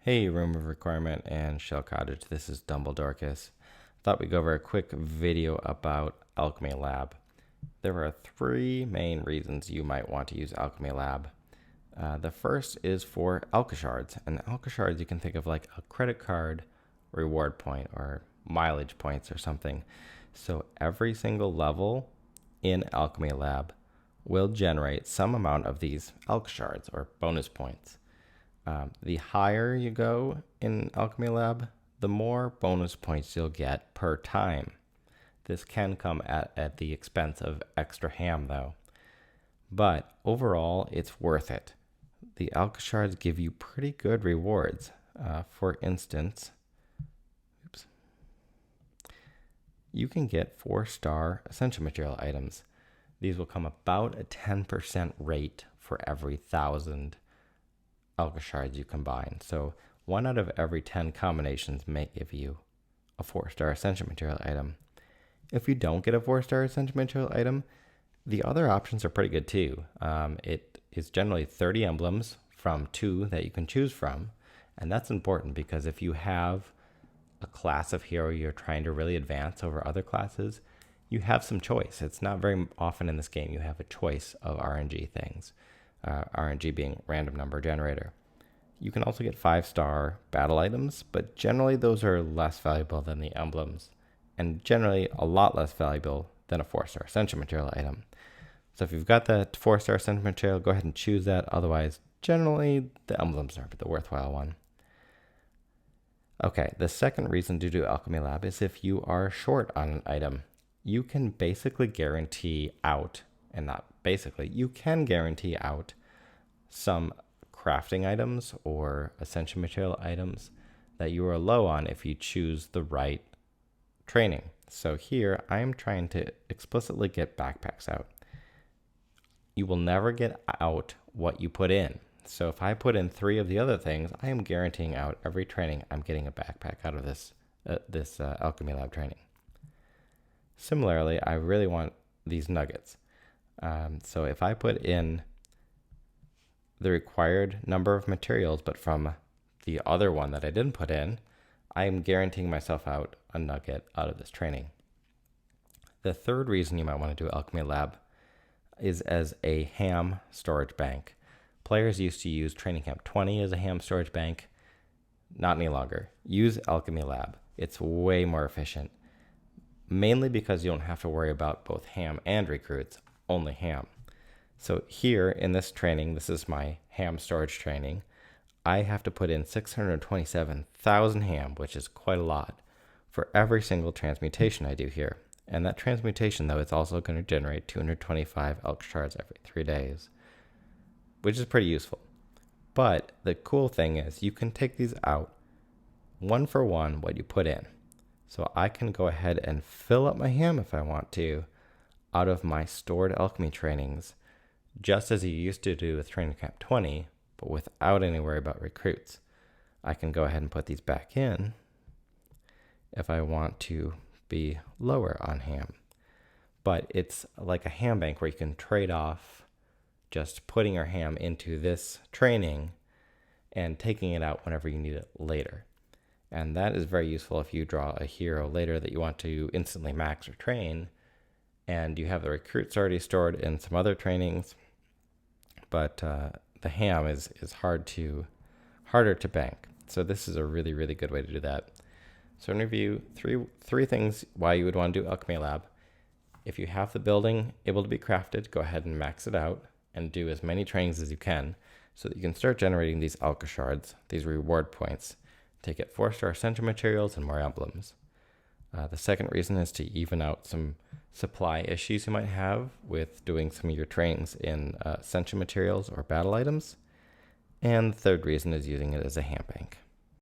Hey, Room of Requirement and Shell Cottage, this is Dumbledorcus. Thought we'd go over a quick video about Alchemy Lab. There are three main reasons you might want to use Alchemy Lab. The first is for Elk Shards, and Elk Shards you can think of like a credit card reward point or mileage points or something. So every single level in Alchemy Lab will generate some amount of these Elk Shards or bonus points. The higher you go in Alchemy Lab, the more bonus points you'll get per time. This can come at the expense of extra ham, though. But overall, it's worth it. The Elk Shards give you pretty good rewards. For instance, you can get 4-star essential material items. These will come about a 10% rate for every 1,000 Elk Shards you combine. So 1 out of every 10 combinations may give you a 4-star essential material item. If you don't get a 4-star essential material item, the other options are pretty good too. It is generally 30 emblems from 2 that you can choose from. And that's important because if you have a class of hero you're trying to really advance over other classes, you have some choice. It's not very often in this game you have a choice of RNG things. RNG being random number generator. You can also get 5-star battle items, but generally those are less valuable than the emblems, and generally a lot less valuable than a 4-star essential material item. So if you've got that 4-star essential material, go ahead and choose that. Otherwise, generally the emblems are the worthwhile one. Okay, the second reason to do Alchemy Lab is if you are short on an item. You can basically guarantee out, and not basically, you can guarantee out some crafting items or essential material items that you are low on if you choose the right training. So here I am trying to explicitly get backpacks out. You will never get out what you put in. So if I put in 3 of the other things, I am guaranteeing out every training I'm getting a backpack out of this Alchemy Lab training. Similarly, I really want these nuggets. So if I put in the required number of materials, but from the other one that I didn't put in, I am guaranteeing myself out a nugget out of this training. The third reason you might want to do Alchemy Lab is as a ham storage bank. Players used to use Training Camp 20 as a ham storage bank. Not any longer. Use Alchemy Lab. It's way more efficient. Mainly because you don't have to worry about both ham and recruits, only ham. So here in this training, this is my ham storage training, I have to put in 627,000 ham, which is quite a lot, for every single transmutation I do here. And that transmutation, though, it's also going to generate 225 Elk Shards every 3 days, which is pretty useful. But the cool thing is you can take these out 1 for 1 what you put in. So I can go ahead and fill up my ham if I want to out of my stored alchemy trainings, just as you used to do with Training Camp 20, but without any worry about recruits. I can go ahead and put these back in if I want to be lower on ham. But it's like a ham bank where you can trade off just putting your ham into this training and taking it out whenever you need it later. And that is very useful if you draw a hero later that you want to instantly max or train, and you have the recruits already stored in some other trainings, but the ham is harder to bank. So this is a really, really good way to do that. So in review, three things why you would want to do Alchemy Lab. If you have the building able to be crafted, go ahead and max it out and do as many trainings as you can so that you can start generating these Elk Shards, these reward points, to get 4-star essential materials and more emblems. The second reason is to even out some supply issues you might have with doing some of your trainings in essential materials or battle items. And the third reason is using it as a ham bank.